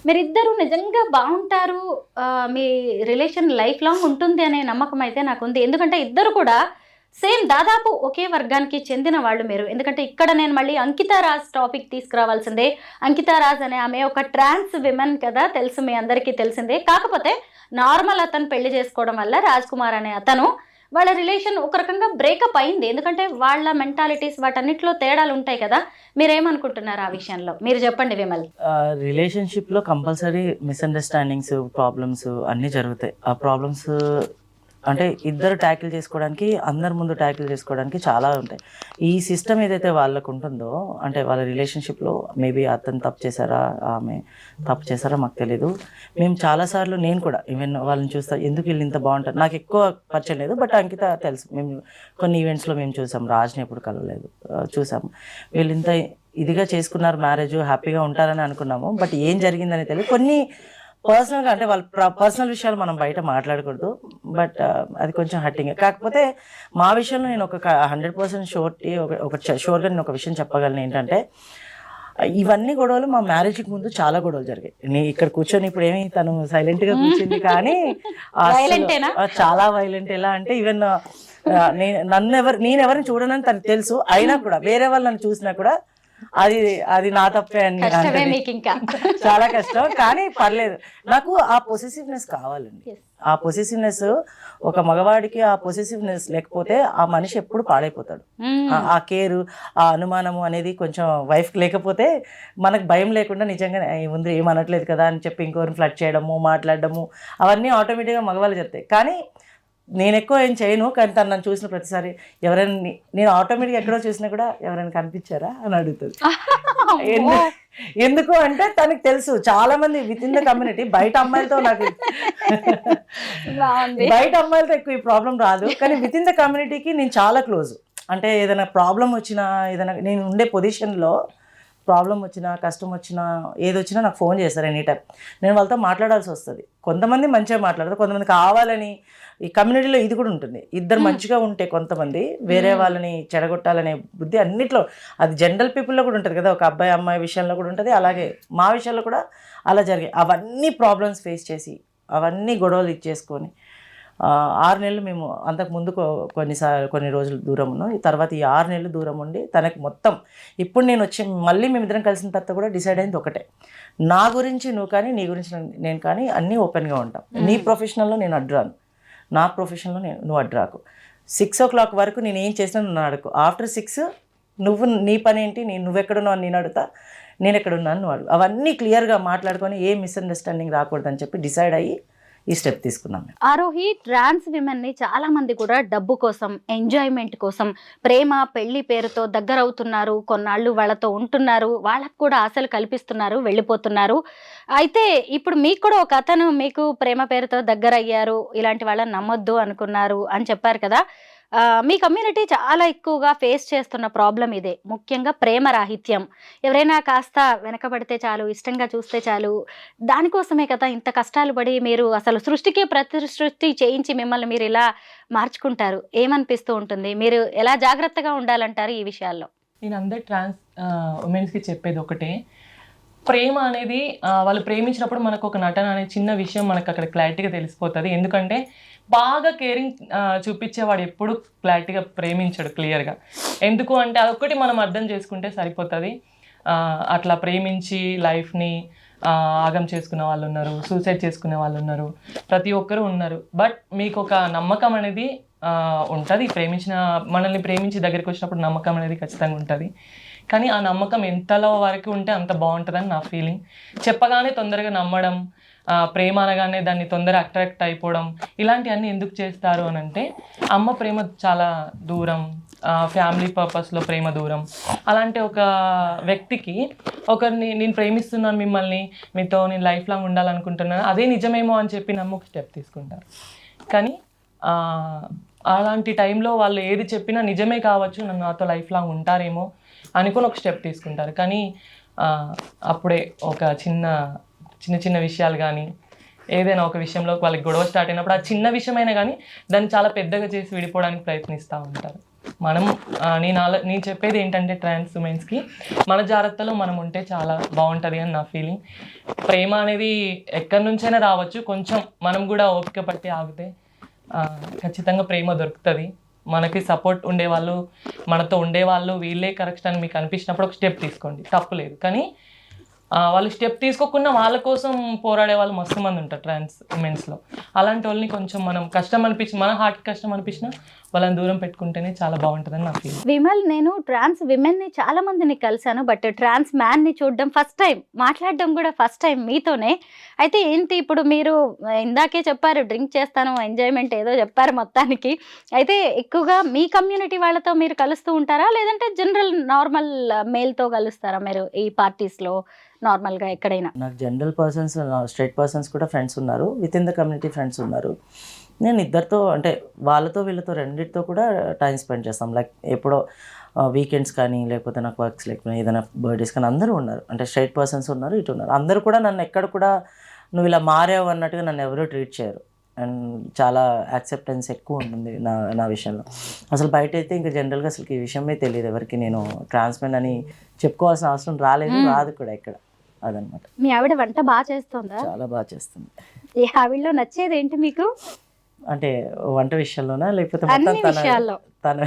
మీరిద్దరూ నిజంగా బావుంటారు. మీ relation life long ఉంటుంది అనే నమ్మకం అయితే నాకుంది. ఎందుకంటే ఇద్దరు కూడా సేమ్ దాదాపు ఒకే వర్గానికి చెందిన వాళ్ళు మీరు. ఎందుకంటే ఇక్కడ నేను మళ్ళీ అంకితా రాజ్ టాపిక్ తీసుకురావాల్సిందే. అంకితా రాజ్ అనే ఆమె ఒక ట్రాన్స్ విమెన్ కదా! తెలుసు మీ అందరికీ తెలిసిందే. కాకపోతే నార్మల్ అతను పెళ్లి చేసుకోవడం వల్ల రాజ్ కుమార్ అనే అతను వాళ్ళ రిలేషన్ ఒక రకంగా బ్రేకప్ అయింది. ఎందుకంటే వాళ్ళ మెంటాలిటీస్ వాటన్నిటిలో తేడాలుంటాయి కదా! మీరేమనుకుంటున్నారు ఆ విషయంలో? మీరు చెప్పండి విమల్. రిలేషన్షిప్లో కంపల్సరీ మిస్అండర్స్టాండింగ్స్, ప్రాబ్లమ్స్ అన్నీ జరుగుతాయి. ఆ ప్రాబ్లమ్స్ అంటే ఇద్దరు ట్యాకిల్ చేసుకోవడానికి, అందరి ముందు ట్యాకిల్ చేసుకోవడానికి చాలా ఉంటాయి. ఈ సిస్టమ్ ఏదైతే వాళ్ళకు ఉంటుందో, అంటే వాళ్ళ రిలేషన్షిప్లో మేబీ అతను తప్పు చేశారా, ఆమె తప్పు చేశారా మాకు తెలీదు. మేము చాలాసార్లు, నేను కూడా ఈవెన్ వాళ్ళని చూస్తా, ఎందుకు వీళ్ళు ఇంత బాగుంటారు. నాకు ఎక్కువ పరిచయం లేదు, బట్ అంకిత తెలుసు. మేము కొన్ని ఈవెంట్స్లో మేము చూసాం, రాజ్ని ఎప్పుడు కలవలేదు, చూసాము. వీళ్ళు ఇంత ఇదిగా చేసుకున్నారు, మ్యారేజ్ హ్యాపీగా ఉంటారని అనుకున్నాము. బట్ ఏం జరిగిందని తెలియదు. కొన్ని పర్సనల్గా, అంటే వాళ్ళ పర్సనల్ విషయాలు మనం బయట మాట్లాడకూడదు, బట్ అది కొంచెం హర్టింగ్. కాకపోతే మా విషయంలో నేను ఒక 100% షూర్గా నేను ఒక విషయం చెప్పగలను. ఏంటంటే ఇవన్నీ గొడవలు మా మ్యారేజ్కి ముందు చాలా గొడవలు జరిగాయి. నేను ఇక్కడ కూర్చొని ఇప్పుడు ఏమి తను సైలెంట్గా కూర్చుంది, కానీ చాలా వైలెంట్. ఎలా అంటే ఈవెన్ నేను ఎవరిని చూడనని తనకు తెలుసు, అయినా కూడా వేరే వాళ్ళు నన్ను చూసినా కూడా అది నా తప్పే అని చాలా కష్టం. కానీ పర్లేదు, నాకు ఆ పొసెసివ్నెస్ కావాలండి. ఆ పొసెసివ్నెస్, ఒక మగవాడికి ఆ పొసెసివ్నెస్ లేకపోతే ఆ మనిషి ఎప్పుడు పాడైపోతాడు. ఆ కేరు, ఆ అనుమానము అనేది కొంచెం వైఫ్కి లేకపోతే మనకు భయం లేకుండా నిజంగా ముందు ఏమనట్లేదు కదా అని చెప్పి ఇంకోరిని ఫ్లడ్ చేయడము, మాట్లాడడము, అవన్నీ ఆటోమేటిక్గా మగవాళ్ళు చెప్తాయి. కానీ నేను ఎక్కువ ఏం చేయను, కానీ తను నన్ను చూసిన ప్రతిసారి ఎవరైనా, నేను ఆటోమేటిక్గా ఎక్కడో చూసినా కూడా ఎవరైనా కనిపించారా అని అడుగుతుంది. ఎందుకు అంటే తనకు తెలుసు, చాలా మంది విత్ ఇన్ ద కమ్యూనిటీ, బయట అమ్మాయిలతో ఎక్కువ ఈ ప్రాబ్లం రాదు, కానీ విత్ ఇన్ ద కమ్యూనిటీకి నేను చాలా క్లోజ్. అంటే ఏదైనా ప్రాబ్లం వచ్చినా, ఏదైనా నేను ఉండే పొజిషన్లో ప్రాబ్లం వచ్చినా, కష్టం వచ్చినా, ఏదొచ్చినా నాకు ఫోన్ చేస్తారు ఎనీ టైం. నేను వాళ్ళతో మాట్లాడాల్సి వస్తుంది. కొంతమంది మంచిగా మాట్లాడతారు, కొంతమంది కావాలని. ఈ కమ్యూనిటీలో ఇది కూడా ఉంటుంది, ఇద్దరు మంచిగా ఉంటే కొంతమంది వేరే వాళ్ళని చెడగొట్టాలనే బుద్ధి అన్నిట్లో, అది జనరల్ పీపుల్లో కూడా ఉంటుంది కదా, ఒక అబ్బాయి అమ్మాయి విషయంలో కూడా ఉంటుంది. అలాగే మా విషయంలో కూడా అలా జరిగాయి. అవన్నీ ప్రాబ్లమ్స్ ఫేస్ చేసి, అవన్నీ గొడవలు ఇచ్చేసుకొని 6 నెలలు మేము అంతకుముందు కొన్ని రోజులు దూరం ఉన్నాం. ఈ తర్వాత ఈ 6 నెలలు దూరం ఉండి తనకు మొత్తం, ఇప్పుడు నేను వచ్చి మళ్ళీ మేమిద్దరం కలిసిన తర్వాత కూడా డిసైడ్ అయింది ఒకటే, నా గురించి నువ్వు కానీ, నీ గురించి నేను కానీ అన్నీ ఓపెన్గా ఉంటాం. నీ ప్రొఫెషనల్లో నేను అడ్రాను, నా ప్రొఫెషన్లో నువ్వు అడ్రాకు. 6 o'clock వరకు నేను ఏం చేసినా నువ్వు అడుగు. ఆఫ్టర్ 6 నువ్వు నీ పని ఏంటి, నువ్వెక్కడున్నావు అని నేను అడుగుతా, నేను ఎక్కడున్నాను నువ్వు అడుగు. అవన్నీ క్లియర్గా మాట్లాడుకొని ఏ మిస్అండర్స్టాండింగ్ రాకూడదని చెప్పి డిసైడ్ అయ్యి ఈ స్టెప్ తీసుకున్నాం. ఆరోహి, ట్రాన్స్ విమెన్ని చాలా మంది కూడా డబ్బు కోసం, ఎంజాయ్మెంట్ కోసం, ప్రేమ పెళ్లి పేరుతో దగ్గర అవుతున్నారు, కొన్నాళ్ళు వాళ్ళతో ఉంటున్నారు, వాళ్ళకు కూడా ఆశలు కల్పిస్తున్నారు, వెళ్ళిపోతున్నారు. అయితే ఇప్పుడు మీకు కూడా ఒక అతను మీకు ప్రేమ పేరుతో దగ్గర అయ్యారు, ఇలాంటి వాళ్ళని నమ్మొద్దు అనుకున్నారు అని చెప్పారు కదా. మీ కమ్యూనిటీ చాలా ఎక్కువగా ఫేస్ చేస్తున్న ప్రాబ్లం ఇదే, ముఖ్యంగా ప్రేమ రాహిత్యం. ఎవరైనా కాస్త వెనకబడితే చాలు, ఇష్టంగా చూస్తే చాలు, దానికోసమే కదా ఇంత కష్టాలు పడి మీరు అసలు సృష్టికే ప్రతిసృష్టి చేయించి మిమ్మల్ని మీరు ఇలా మార్చుకుంటారు. ఏమనిపిస్తూ ఉంటుంది? మీరు ఎలా జాగ్రత్తగా ఉండాలంటారు ఈ విషయాల్లో? నేను అందరు ట్రాన్స్ ఉమెన్స్కి చెప్పేది ఒకటే, ప్రేమ అనేది వాళ్ళు ప్రేమించినప్పుడు మనకు ఒక నటన అనే చిన్న విషయం మనకు అక్కడ క్లారిటీగా తెలిసిపోతుంది. ఎందుకంటే బాగా కేరింగ్ చూపించేవాడు ఎప్పుడు క్లారిటీగా ప్రేమించాడు క్లియర్గా. ఎందుకు అంటే అదొక్కటి మనం అర్థం చేసుకుంటే సరిపోతుంది. అట్లా ప్రేమించి లైఫ్ని ఆగం చేసుకునే వాళ్ళు ఉన్నారు, సూసైడ్ చేసుకునే వాళ్ళు ఉన్నారు, ప్రతి ఒక్కరు ఉన్నారు. బట్ మీకు ఒక నమ్మకం అనేది ఉంటుంది. మనల్ని ప్రేమించి దగ్గరికి వచ్చినప్పుడు నమ్మకం అనేది ఖచ్చితంగా ఉంటుంది. కానీ ఆ నమ్మకం ఎంతలో వరకు ఉంటే అంత బాగుంటుందని నా ఫీలింగ్. చెప్పగానే తొందరగా నమ్మడం, ప్రేమ అనగానే దాన్ని తొందరగా అట్రాక్ట్ అయిపోవడం, ఇలాంటివన్నీ ఎందుకు చేస్తారు అని అంటే, అమ్మ ప్రేమ చాలా దూరం, ఫ్యామిలీ పర్పస్లో ప్రేమ దూరం. అలాంటి ఒక వ్యక్తికి ఒకరిని నేను ప్రేమిస్తున్నాను, మిమ్మల్ని మీతో నేను లైఫ్ లాంగ్ ఉండాలనుకుంటున్నాను, అదే నిజమేమో అని చెప్పి నమ్మి ఒక స్టెప్ తీసుకుంటారు. కానీ అలాంటి టైంలో వాళ్ళు ఏది చెప్పినా నిజమే కావచ్చు, నన్ను నాతో లైఫ్ లాంగ్ ఉంటారేమో అనుకుని ఒక స్టెప్ తీసుకుంటారు. కానీ అప్పుడే ఒక చిన్న విషయాలు కానీ, ఏదైనా ఒక విషయంలో వాళ్ళకి గొడవ స్టార్ట్ అయినప్పుడు ఆ చిన్న విషయమైనా కానీ దాన్ని చాలా పెద్దగా చేసి విడిపోవడానికి ప్రయత్నిస్తూ ఉంటారు. మనం నేను చెప్పేది ఏంటంటే ట్రాన్స్ ఉమెన్స్కి మన జాగ్రత్తలో మనం ఉంటే చాలా బాగుంటుంది అని నా ఫీలింగ్. ప్రేమ అనేది ఎక్కడి నుంచైనా రావచ్చు, కొంచెం మనం కూడా ఓపిక పట్టి ఆగితే ఖచ్చితంగా ప్రేమ దొరుకుతుంది. మనకి సపోర్ట్ ఉండేవాళ్ళు, మనతో ఉండేవాళ్ళు వీళ్ళే కరెక్ట్ అని మీకు అనిపించినప్పుడు ఒక స్టెప్ తీసుకోండి, తప్పు లేదు. కానీ వాళ్ళు స్టెప్ తీసుకోకుండా వాళ్ళ కోసం పోరాడే వాళ్ళు మస్తు మంది ఉంటారు ట్రాన్స్ ఉమెన్స్లో. అలాంటి వాళ్ళని కొంచెం మనం కష్టం అనిపించి, మన హార్ట్కి కష్టం అనిపించినా వాళ్ళని దూరం పెట్టుకుంటేనే చాలా బాగుంటుందని నా ఫీల్. విమల్, నేను ట్రాన్స్ విమెన్ని చాలా మందిని కలిశాను, బట్ ట్రాన్స్ మ్యాన్ని చూడడం ఫస్ట్ టైం, మాట్లాడడం కూడా ఫస్ట్ టైం మీతోనే. అయితే ఏంటి ఇప్పుడు మీరు ఇందాకే చెప్పారు డ్రింక్ చేస్తాను, ఎంజాయ్మెంట్ ఏదో చెప్పారు మొత్తానికి. అయితే ఎక్కువగా మీ కమ్యూనిటీ వాళ్ళతో మీరు కలుస్తూ ఉంటారా, లేదంటే జనరల్ నార్మల్ మేల్తో కలుస్తారా మీరు ఈ పార్టీస్లో నార్మల్గా ఎక్కడైనా? నాకు జనరల్ పర్సన్స్, స్ట్రైట్ పర్సన్స్ కూడా ఫ్రెండ్స్ ఉన్నారు, with in the community friends ఉన్నారు. నేను ఇద్దరితో అంటే వాళ్ళతో వీళ్ళతో రెండింటితో కూడా టైం స్పెండ్ చేస్తాం. లైక్ ఎప్పుడో వీకెండ్స్ కానీ, లేకపోతే నాకు వర్క్స్ లేకపోతే ఏదైనా బర్త్డేస్ కానీ అందరూ ఉన్నారు. అంటే స్ట్రైట్ పర్సన్స్ ఉన్నారు, ఇటు ఉన్నారు. అందరూ కూడా నన్ను ఎక్కడ కూడా నువ్వు ఇలా మారావు అన్నట్టుగా నన్ను ఎవరూ ట్రీట్ చేయరు. అండ్ చాలా యాక్సెప్టెన్స్ ఎక్కువ ఉంటుంది నా విషయంలో. అసలు బయట అయితే ఇంకా జనరల్గా అసలు ఈ విషయమే తెలియదు ఎవరికి. నేను ట్రాన్స్మెన్ అని చెప్పుకోవాల్సిన అవసరం రాదు కూడా ఇక్కడ. అదనమాట. మీ ఆవిడ వంట బాగా చేస్తుందా? చాలా బాగా చేస్తుంది. ఈ ఆవిడలో నచ్చేది ఏంటి మీకు? అంటే వంట విషయంలోనా, లేకపోతే అన్ని విషయాల్లో తన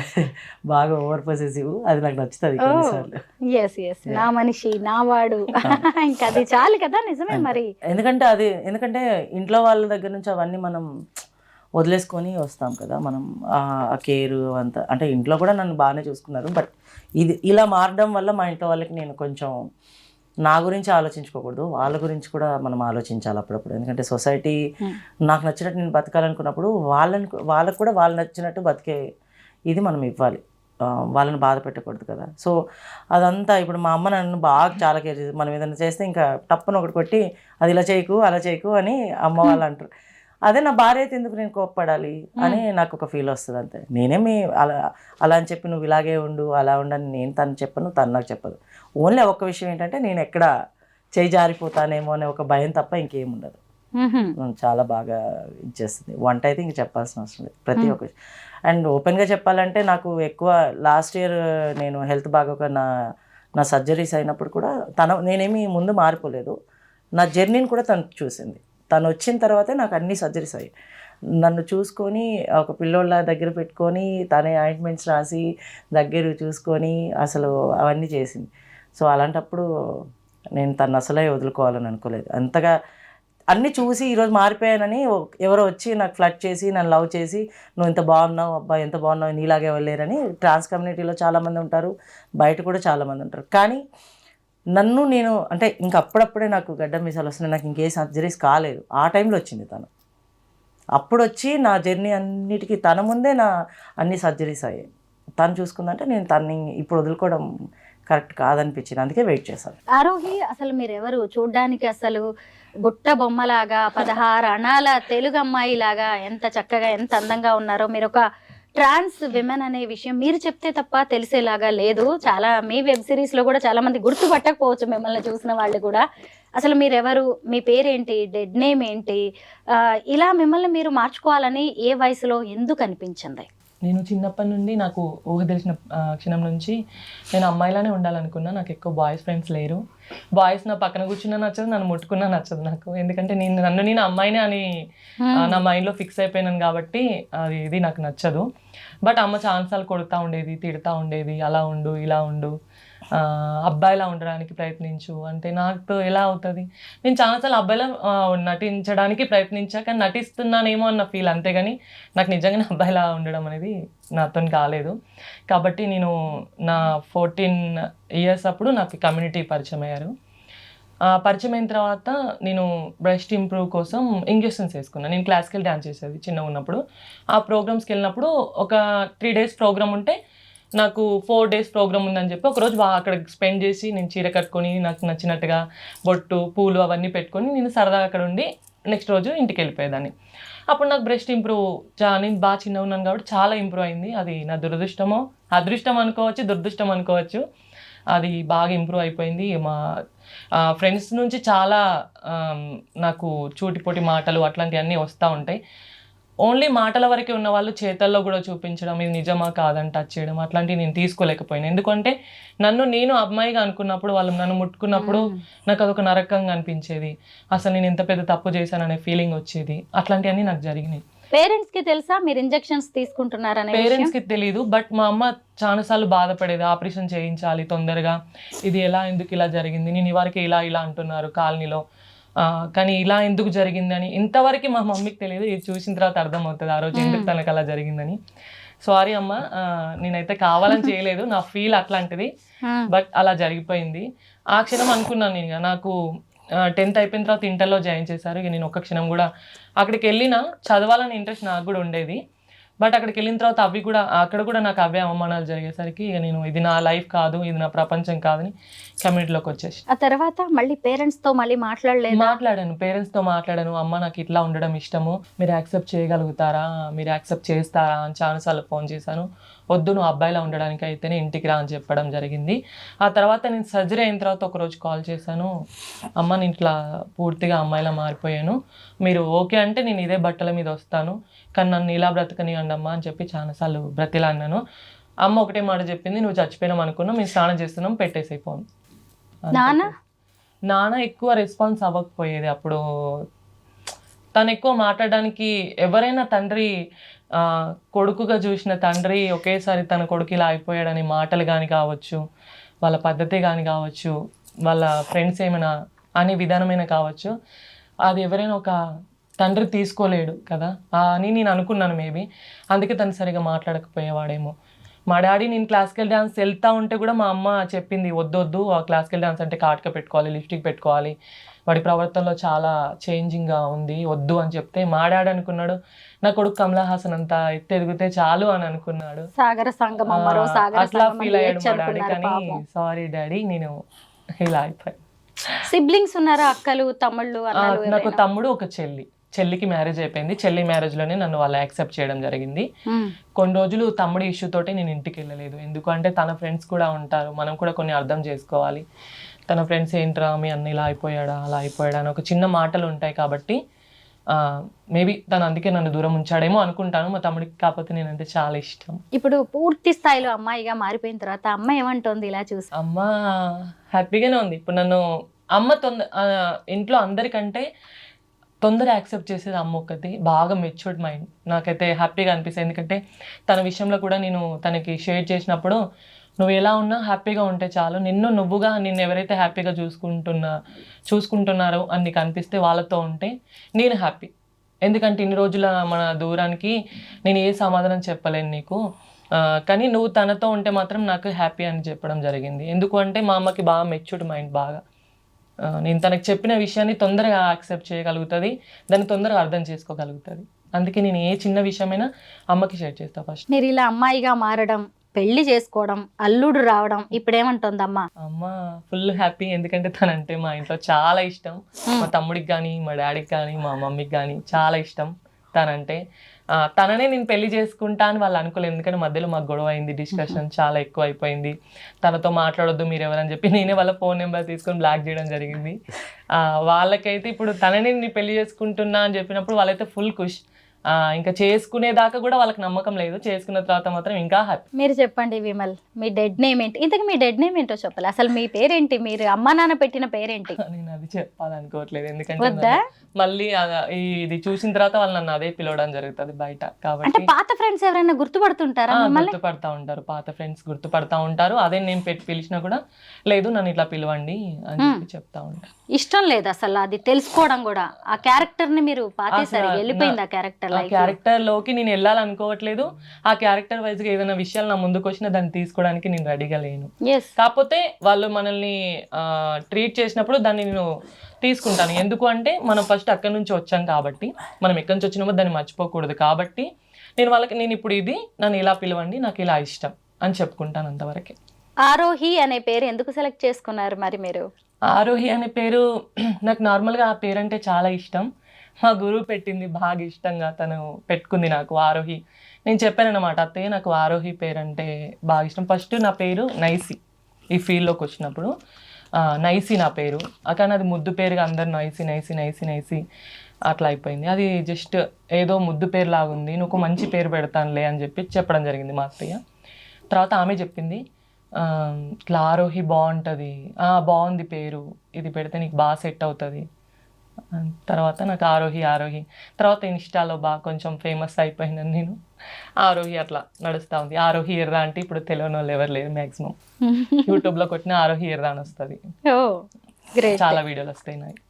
బాగా ఓవర్ పొసెసివ్, అది నాకు నచ్చుతుంది కొన్నిసార్లు. నా మనిషి, నా వాడు, ఇంకా అది చాలు కదా. నిజమే మరి. ఎందుకంటే ఇంట్లో వాళ్ళ దగ్గర నుంచి అవన్నీ మనం వదిలేసుకొని వస్తాం కదా. మనం ఆ కేర్ అంతా, అంటే ఇంట్లో కూడా నన్ను బాగానే చూసుకున్నారు. బట్ ఇది ఇలా మారడం వల్ల మా ఇంట్లో వాళ్ళకి నేను కొంచెం నా గురించి ఆలోచించుకోకూడదు, వాళ్ళ గురించి కూడా మనం ఆలోచించాలి అప్పుడప్పుడు. ఎందుకంటే సొసైటీ నాకు నచ్చినట్టు నేను బతకాలనుకున్నప్పుడు వాళ్ళకు కూడా వాళ్ళు నచ్చినట్టు బతికే ఇది మనం ఇవ్వాలి. వాళ్ళని బాధ పెట్టకూడదు కదా. సో అదంతా ఇప్పుడు మా అమ్మ నన్ను బాగా చాలా కేర్ చేసి, మనం ఏదైనా చేస్తే ఇంకా తప్పని ఒకటి కొట్టి అది ఇలా చేయకు అలా చేయకు అని అమ్మ వాళ్ళు అంటారు. అదే నా భార్య అయితే ఎందుకు నేను కోప్పడాలి అని నాకు ఒక ఫీల్ వస్తుంది అంతే. నేనేమి అలా అని చెప్పి నువ్వు ఇలాగే ఉండు అలా ఉండని నేను తను చెప్పను, తను నాకు చెప్పదు. ఓన్లీ ఒక్క విషయం ఏంటంటే నేను ఎక్కడ చేయి జారిపోతానేమో అనే ఒక భయం తప్ప ఇంకేం ఉండదు. చాలా బాగా ఇచ్చేస్తుంది. వంట అయితే ఇంక చెప్పాల్సిన అవసరం లేదు, ప్రతి ఒక్క. అండ్ ఓపెన్గా చెప్పాలంటే నాకు ఎక్కువ లాస్ట్ ఇయర్ నేను హెల్త్ బాగోక నా సర్జరీస్ అయినప్పుడు కూడా నేనేమి ముందు మారిపోలేదు. నా జర్నీని కూడా తను చూసింది. తను వచ్చిన తర్వాతే నాకు అన్ని సర్జరీస్ అయ్యాయి. నన్ను చూసుకొని ఒక పిల్లోళ్ళ దగ్గర పెట్టుకొని తనే ఆయింట్మెంట్స్ రాసి దగ్గర చూసుకొని అసలు అవన్నీ చేసింది. సో అలాంటప్పుడు నేను తను అసలే వదులుకోవాలని అనుకోలేదు. అంతగా అన్నీ చూసి ఈరోజు మారిపోయానని ఎవరో వచ్చి నాకు ఫ్లడ్ చేసి నన్ను లవ్ చేసి నువ్వు ఇంత బాగున్నావు, అబ్బాయి ఎంత బాగున్నావు, నీలాగే వెళ్ళలేరని ట్రాన్స్ కమ్యూనిటీలో చాలామంది ఉంటారు, బయట కూడా చాలామంది ఉంటారు. కానీ నేను అంటే ఇంకా అప్పుడప్పుడే నాకు గడ్డం మీసాలు వస్తున్నాయి, నాకు ఇంకే సర్జరీస్ కాలేదు. ఆ టైంలో వచ్చింది తను. అప్పుడు వచ్చి నా జర్నీ అన్నిటికీ తన ముందే నా అన్ని సర్జరీస్ అయ్యాయి. తను చూసుకుందంటే నేను తన్ని ఇప్పుడు వదులుకోవడం కరెక్ట్ కాదనిపించింది, అందుకే వెయిట్ చేశాను. ఆరోహి, అసలు మీరెవరు? చూడ్డానికి అసలు బుట్ట బొమ్మలాగా 16 అణాల తెలుగు అమ్మాయి లాగా ఎంత చక్కగా ఎంత అందంగా ఉన్నారో. మీరు ఒక ట్రాన్స్ విమెన్ అనే విషయం మీరు చెప్తే తప్ప తెలిసేలాగా లేదు. చాలా మీ వెబ్ సిరీస్లో కూడా చాలా మంది గుర్తుపట్టకపోవచ్చు మిమ్మల్ని చూసిన వాళ్ళు కూడా. అసలు మీరెవరు, మీ పేరేంటి, డెడ్ నేమ్ ఏంటి, ఇలా మిమ్మల్ని మీరు మార్చుకోవాలని ఏ వయసులో ఎందుకు అనిపించింది? నేను చిన్నప్పటి నుండి నాకు ఊహ తెలిసిన క్షణం నుంచి నేను అమ్మాయిలానే ఉండాలనుకున్నా. నాకు ఎక్కువ బాయ్స్ ఫ్రెండ్స్ లేరు. బాయ్స్ నా పక్కన కూర్చున్నా నచ్చదు, నన్ను ముట్టుకున్నా నచ్చదు నాకు. ఎందుకంటే నేను అమ్మాయినే అని నా మైండ్లో ఫిక్స్ అయిపోయినాను కాబట్టి ఇది నాకు నచ్చదు. బట్ అమ్మ చాలాసార్లు కొడుతూ ఉండేది, తిడుతూ ఉండేది, అలా ఉండు ఇలా ఉండు, అబ్బాయిలా ఉండడానికి ప్రయత్నించు అంటే నాతో ఎలా అవుతుంది? నేను చాలాసార్లు అబ్బాయిలా నటించడానికి ప్రయత్నించా, కానీ నటిస్తున్నానేమో అన్న ఫీల్, అంతేగాని నాకు నిజంగానే అబ్బాయిలా ఉండడం అనేది నాతో కాలేదు. కాబట్టి నేను నా 14 years అప్పుడు నాకు కమ్యూనిటీ పరిచయం అయ్యారు. పరిచయం అయిన తర్వాత నేను బ్రెస్ట్ ఇంప్రూవ్ కోసం ఇంజెక్షన్స్ వేసుకున్నాను. నేను క్లాసికల్ డ్యాన్స్ చేసేది చిన్నగా ఉన్నప్పుడు. ఆ ప్రోగ్రామ్స్కి వెళ్ళినప్పుడు ఒక 3 days ప్రోగ్రామ్ ఉంటే నాకు 4 days ప్రోగ్రామ్ ఉందని చెప్పి ఒకరోజు బాగా అక్కడ స్పెండ్ చేసి నేను చీర కట్టుకొని నాకు నచ్చినట్టుగా బొట్టు పూలు అవన్నీ పెట్టుకొని నేను సరదాగా అక్కడ ఉండి నెక్స్ట్ రోజు ఇంటికి వెళ్ళిపోయేదాన్ని. అప్పుడు నాకు బ్రెస్ట్ ఇంప్రూవ్ నేను బాగా చిన్నగా ఉన్నాను కాబట్టి చాలా ఇంప్రూవ్ అయింది. అది నా దురదృష్టమో అదృష్టం అనుకోవచ్చు, దురదృష్టం అనుకోవచ్చు. అది బాగా ఇంప్రూవ్ అయిపోయింది. మా ఫ్రెండ్స్ నుంచి చాలా నాకు చూటిపోటి మాటలు అట్లాంటివన్నీ వస్తూ ఉంటాయి. ఓన్లీ మాటల వరకే ఉన్న వాళ్ళు చేతల్లో కూడా చూపించడం, ఇది నిజమా కాదని టచ్ చేయడం, అట్లాంటివి నేను తీసుకోలేకపోయాను. ఎందుకంటే నేను అమ్మాయిగా అనుకున్నప్పుడు, వాళ్ళు నన్ను ముట్టుకున్నప్పుడు నాకు అదొక నరకంగా అనిపించేది. అసలు నేను ఎంత పెద్ద తప్పు చేశాననే ఫీలింగ్ వచ్చేది. అట్లాంటివన్నీ నాకు జరిగినాయి. పేరెంట్స్ కి తెలుసా మీరు ఇంజెక్షన్స్ తీసుకుంటున్నారనే పేరెంట్స్ కి తెలియదు, బట్ మా అమ్మ చాలాసార్లు బాధపడేది, ఆపరేషన్ చేయించాలి తొందరగా, ఇది ఎందుకు ఇలా జరిగింది, నేను ఇవరికి ఇలా అంటున్నారు కాలనీలో, కానీ ఇలా ఎందుకు జరిగిందని ఇంతవరకు మా మమ్మీకి తెలియదు. ఇది చూసిన తర్వాత అర్థమవుతుంది ఆ రోజు ఎందుకు తనకు అలా జరిగిందని. సారీ అమ్మ, నేనైతే కావాలని చేయలేదు, నా ఫీల్ అట్లాంటిది, బట్ అలా జరిగిపోయింది. ఆ క్షణం అనుకున్నాను నేను, ఇక నాకు 10th అయిపోయిన తర్వాత ఇంటర్లో జాయిన్ చేశారు. ఇక నేను ఒక్క క్షణం కూడా అక్కడికి వెళ్ళినా చదవాలని ఇంట్రెస్ట్ నాకు కూడా ఉండేది, బట్ అక్కడికి వెళ్ళిన తర్వాత అక్కడ కూడా నాకు అవే అవమానాలు జరిగేసరికి ఇక నేను ఇది నా లైఫ్ కాదు, ఇది నా ప్రపంచం కాదని కమ్యూనిటీలోకి వచ్చేసి. ఆ తర్వాత మళ్ళీ పేరెంట్స్ తో మళ్ళీ మాట్లాడాను, పేరెంట్స్తో మాట్లాడాను. అమ్మ నాకు ఇట్లా ఉండడం ఇష్టము, మీరు యాక్సెప్ట్ చేయగలుగుతారా, మీరు యాక్సెప్ట్ చేస్తారా అని చాలాసార్లు ఫోన్ చేశాను. వద్దు, నువ్వు అబ్బాయిలా ఉండడానికి అయితేనే ఇంటికి రా అని చెప్పడం జరిగింది. ఆ తర్వాత నేను సర్జరీ అయిన తర్వాత ఒకరోజు కాల్ చేశాను, అమ్మ నేను ఇట్లా పూర్తిగా అమ్మాయిలా మారిపోయాను, మీరు ఓకే అంటే నేను ఇదే బట్టల మీద వస్తాను, కానీ నన్ను ఇలా బ్రతకనివ్వండి అమ్మ అని చెప్పి చాలాసార్లు బ్రతిలాడినాను. అమ్మ ఒకటే మాట చెప్పింది, నువ్వు చచ్చిపోయినాం అనుకున్నాం, మేము స్నానం చేస్తున్నాం, పెట్టేసే ఫోన్. నాన్న ఎక్కువ రెస్పాన్స్ అవ్వకపోయేది అప్పుడు. తను ఎక్కువ మాట్లాడడానికి, ఎవరైనా తండ్రి కొడుకుగా చూసిన తండ్రి ఒకేసారి తన కొడుకు ఇలా అయిపోయాడని మాటలు కానీ కావచ్చు, వాళ్ళ పద్ధతి కానీ కావచ్చు, వాళ్ళ ఫ్రెండ్స్ ఏమైనా అనే విధానమైన కావచ్చు, అది ఎవరైనా ఒక తండ్రి తీసుకోలేడు కదా అని నేను అనుకున్నాను. మేబీ అందుకే తను సరిగా మాట్లాడకపోయేవాడేమో. మా డాడీ నేను క్లాసికల్ డ్యాన్స్ వెళ్తా ఉంటే కూడా మా అమ్మ చెప్పింది, వద్దొద్దు, ఆ క్లాసికల్ డ్యాన్స్ అంటే కాటుక పెట్టుకోవాలి, లిప్స్టిక్ పెట్టుకోవాలి, వాడి ప్రవర్తనలో చాలా చేంజింగ్గా ఉంది, వద్దు అని చెప్తే మా డాడీ అనుకున్నాడు నా కొడుకు కమలా హాసన్ అంతా ఎత్తు ఎదిగితే చాలు అని అనుకున్నాడు. అట్లా ఫీల్ అయ్యాడు మా డాడీ. కానీ సారీ డాడీ, నేను ఇలా అయిపోయాను. సిబ్లింగ్స్ ఉన్నారా, అక్కలు తమ్ముళ్ళు? నాకు తమ్ముడు, ఒక చెల్లికి మ్యారేజ్ అయిపోయింది. చెల్లి మ్యారేజ్లోనే నన్ను వాళ్ళు యాక్సెప్ట్ చేయడం జరిగింది. కొన్ని రోజులు తమ్ముడి ఇష్యూ తోటి నేను ఇంటికి వెళ్ళలేదు, ఎందుకంటే తన ఫ్రెండ్స్ కూడా ఉంటారు, మనం కూడా కొన్ని అర్థం చేసుకోవాలి. తన ఫ్రెండ్స్ ఏంట్రా మీ అన్న ఇలా అయిపోయాడా అలా అయిపోయాడా అని ఒక చిన్న మాటలు ఉంటాయి కాబట్టి మేబీ తను అందుకే నన్ను దూరం ఉంచాడేమో అనుకుంటాను. మా తమ్ముడికి కాకపోతే నేనంటే చాలా ఇష్టం. ఇప్పుడు పూర్తి స్థాయిలో అమ్మాయిగా మారిపోయిన తర్వాత అమ్మ ఏమంటుంది ఇలా చూసి? అమ్మ హ్యాపీగానే ఉంది. ఇప్పుడు నన్ను అమ్మ ఇంట్లో అందరికంటే తొందర యాక్సెప్ట్ చేసేది అమ్మ ఒక్కటి. బాగా మెచ్యూర్డ్ మైండ్. నాకైతే హ్యాపీగా అనిపిస్తుంది, ఎందుకంటే తన విషయంలో కూడా నేను తనకి షేర్ చేసినప్పుడు, నువ్వు ఎలా ఉన్నా హ్యాపీగా ఉంటే చాలు, నిన్ను ఎవరైతే హ్యాపీగా చూసుకుంటున్నారో అని నీకు అనిపిస్తే వాళ్ళతో ఉంటే నేను హ్యాపీ. ఎందుకంటే ఇన్ని రోజుల మన దూరానికి నేను ఏ సమాధానం చెప్పలేను నీకు, కానీ నువ్వు తనతో ఉంటే మాత్రం నాకు హ్యాపీ అని చెప్పడం జరిగింది. ఎందుకు అంటే మా అమ్మకి బాగా మెచ్యూర్డ్ మైండ్. బాగా నేను తనకు చెప్పిన విషయాన్ని తొందరగా యాక్సెప్ట్ చేయగలుగుతుంది, దాన్ని తొందరగా అర్థం చేసుకోగలుగుతుంది. అందుకే నేను ఏ చిన్న విషయమైనా అమ్మకి షేర్ చేస్తా. ఫస్ట్ మీరు ఇలా అమ్మాయిగా మారడం, పెళ్లి చేసుకోవడం, అల్లుడు రావడం, ఇప్పుడు ఏమంటుంది అమ్మ? అమ్మ ఫుల్ హ్యాపీ, ఎందుకంటే తనంటే మా ఇంట్లో చాలా ఇష్టం. మా తమ్ముడికి కానీ, మా డాడీకి కానీ, మా మమ్మీకి కానీ చాలా ఇష్టం తనంటే. తననే నేను పెళ్లి చేసుకుంటా అని వాళ్ళు అనుకోలేదు, ఎందుకంటే మధ్యలో మాకు గొడవ అయింది, డిస్కషన్ చాలా ఎక్కువ అయిపోయింది. తనతో మాట్లాడొద్దు మీరు ఎవరని చెప్పి నేనే వాళ్ళ ఫోన్ నెంబర్ తీసుకొని బ్లాక్ చేయడం జరిగింది. వాళ్ళకైతే ఇప్పుడు తననే నేను పెళ్లి చేసుకుంటున్నా అని చెప్పినప్పుడు వాళ్ళైతే ఫుల్ ఖుష్. ఇంకా చేసుకునేదాకా కూడా వాళ్ళకి నమ్మకం లేదు, చేసుకున్న తర్వాత మాత్రం ఇంకా హ్యాపీ. మీరు చెప్పండి విమల్, మీ డెడ్ నేమ్ ఏంటి? ఇంతకు మీ డెడ్ నేమ్ ఏంటో చెప్పాలి. అసలు మీ పేరేంటి? మీరు అమ్మా నాన్న పెట్టిన పేరేంటి? నేను అది చెప్పాలనుకోవట్లేదు, ఎందుకంటే మళ్ళీ ఇది చూసిన తర్వాత వాళ్ళు నన్ను అదే పిలవడం జరుగుతుంది బయట. కాబట్టి పాత ఫ్రెండ్స్ ఎవరైనా గుర్తుపడుతుంటారా? గుర్తుపడతా ఉంటారు, పాత ఫ్రెండ్స్ గుర్తుపడతా ఉంటారు. అదే నేను పిలిచినా కూడా లేదు నన్ను ఇట్లా పిలవండి అని చెప్పి చెప్తా ఉంటారు. ఇష్టం లేదు అసలు అది తెలుసుకోవడం కూడా. ఆ క్యారెక్టర్ ని మీరు పాతేసారు, వెళ్ళిపోయింది ఆ క్యారెక్టర్. ఆ క్యారెక్టర్ లోకి నేను వెళ్ళాలనుకోవట్లేదు. ఆ క్యారెక్టర్ వైజ్ గా ఏదైనా విషయాలు నా ముందుకు వచ్చినా దాన్ని తీసుకోవడానికి నేను రెడీగా లేను. కాకపోతే వాళ్ళు మనల్ని ట్రీట్ చేసినప్పుడు దాన్ని నేను తీసుకుంటాను. ఎందుకు అంటే మనం ఫస్ట్ అక్కడి నుంచి వచ్చాం కాబట్టి, మనం ఎక్కడి నుంచి వచ్చినామో దాన్ని మర్చిపోకూడదు. కాబట్టి నేను వాళ్ళకి నేను ఇప్పుడు నన్ను ఇలా పిలవండి, నాకు ఇలా ఇష్టం అని చెప్పుకుంటాను, అంతవరకే. ఆరోహి అనే పేరు ఎందుకు సెలెక్ట్ చేసుకున్నారు మరి మీరు? ఆరోహి అనే పేరు నాకు నార్మల్గా ఆ పేరు అంటే చాలా ఇష్టం. మా గురువు పెట్టింది, బాగా ఇష్టంగా తను పెట్టుకుంది నాకు ఆరోహి. నేను చెప్పాను అన్నమాట, అత్తయ్య నాకు ఆరోహి పేరు అంటే బాగా ఇష్టం. ఫస్ట్ నా పేరు నైసి ఈ ఫీల్డ్లోకి వచ్చినప్పుడు నైసి నా పేరు, కానీ అది ముద్దు పేరుగా అందరు నైసి నైసి నైసి నైసి అట్లా అయిపోయింది. అది జస్ట్ ఏదో ముద్దు పేరు లాగా ఉంది, నువ్వు ఒక మంచి పేరు పెడతానులే అని చెప్పి చెప్పడం జరిగింది మా అత్తయ్య. తర్వాత ఆమె చెప్పింది ఇట్లా ఆరోహి బాగుంటుంది, బాగుంది పేరు, ఇది పెడితే నీకు బాగా సెట్ అవుతుంది. తర్వాత నాకు ఆరోహి ఆరోహి తర్వాత ఇన్స్టాలో బాగా కొంచెం ఫేమస్ అయిపోయినాను నేను. ఆరోహి అట్లా నడుస్తూ ఉంది. ఆరోహి ఎర్రా అంటే ఇప్పుడు తెలియని వాళ్ళు ఎవరు లేరు మ్యాక్సిమం. యూట్యూబ్లో కొట్టిన ఆరోహి ఎర్రా అని వస్తుంది, ఓ గ్రేట్. చాలా వీడియోలు వస్తాయి నాకు.